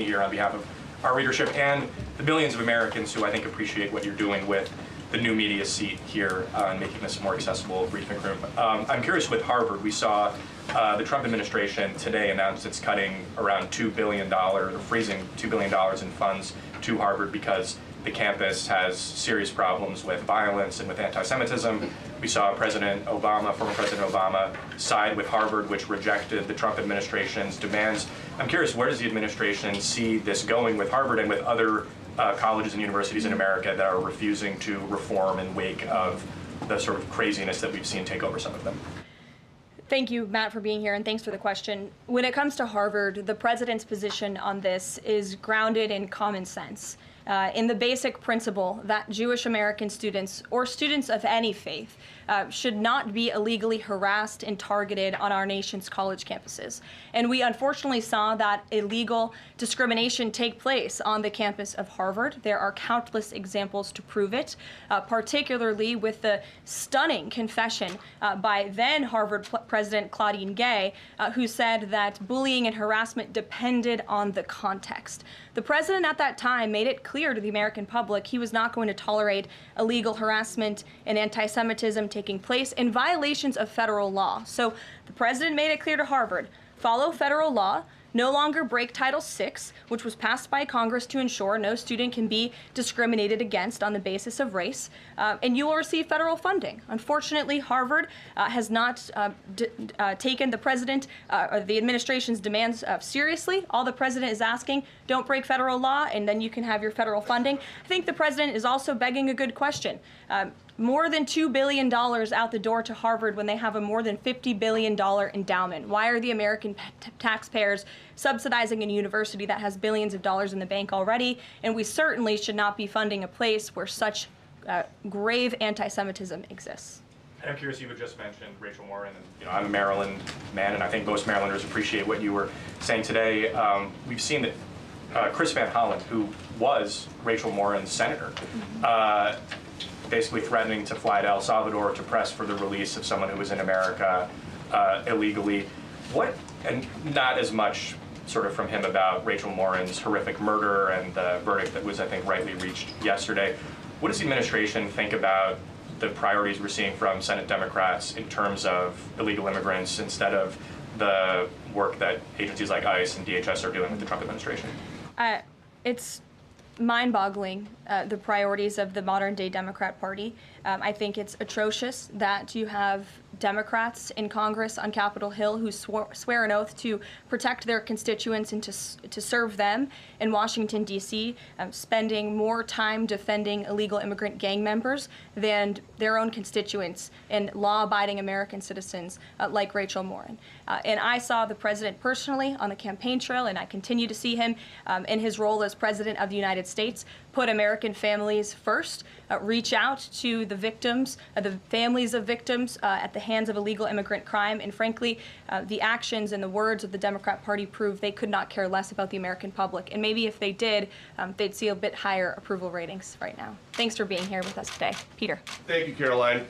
here on behalf of our readership and the millions of Americans who I think appreciate what you're doing with the new media seat here and making this a more accessible briefing room. I'm curious with Harvard. We saw the Trump administration today announced it's cutting around $2 billion, or freezing $2 billion in funds to Harvard because the campus has serious problems with violence and with anti-Semitism. We saw President Obama, former President Obama, side with Harvard, which rejected the Trump administration's demands. I'm curious, where does the administration see this going with Harvard and with other colleges and universities in America that are refusing to reform in wake of the sort of craziness that we've seen take over some of them? Thank you, Matt, for being here, and thanks for the question. When it comes to Harvard, the president's position on this is grounded in common sense, in the basic principle that Jewish American students, or students of any faith, should not be illegally harassed and targeted on our nation's college campuses. And we unfortunately saw that illegal discrimination take place on the campus of Harvard. There are countless examples to prove it, particularly with the stunning confession by then Harvard President Claudine Gay, who said that bullying and harassment depended on the context. The president at that time made it clear to the American public he was not going to tolerate illegal harassment and anti-Semitism taking place in violations of federal law. So the president made it clear to Harvard, follow federal law, no longer break Title VI, which was passed by Congress to ensure no student can be discriminated against on the basis of race, and you will receive federal funding. Unfortunately, Harvard has not taken the president or the administration's demands seriously. All the president is asking, don't break federal law, and then you can have your federal funding. I think the president is also begging a good question. More than $2 billion out the door to Harvard when they have a more than $50 billion endowment. Why are the American taxpayers subsidizing a university that has billions of dollars in the bank already? And we certainly should not be funding a place where such grave anti-Semitism exists. And I'm curious, you had just mentioned Rachel Morin, and I'm a Maryland man, and I think most Marylanders appreciate what you were saying today. We've seen that Chris Van Hollen, who was Rachel Morin's senator, basically threatening to fly to El Salvador to press for the release of someone who was in America illegally. And not as much sort of from him about Rachel Morin's horrific murder and the verdict that was, I think, rightly reached yesterday. What does the administration think about the priorities we're seeing from Senate Democrats in terms of illegal immigrants instead of the work that agencies like ICE and DHS are doing with the Trump administration? It's mind-boggling, the priorities of the modern-day Democrat Party. I think it's atrocious that you have Democrats in Congress on Capitol Hill who swear an oath to protect their constituents and to serve them in Washington, D.C., spending more time defending illegal immigrant gang members than their own constituents and law-abiding American citizens like Rachel Morin. And I saw the president personally on the campaign trail, and I continue to see him in his role as president of the United States, put American families first, reach out to the victims, the families of victims at the hands of illegal immigrant crime, and frankly, the actions and the words of the Democrat Party prove they could not care less about the American public. And maybe if they did, they'd see a bit higher approval ratings right now. Thanks for being here with us today. Peter. Thank you, Caroline.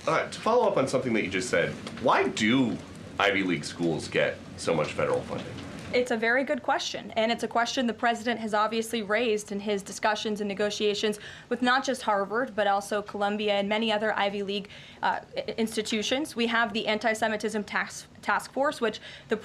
To follow up on something that you just said, why do Ivy League schools get so much federal funding? It's a very good question, and it's a question the president has obviously raised in his discussions and negotiations with not just Harvard, but also Columbia and many other Ivy League institutions. We have the Anti-Semitism Task Force, which the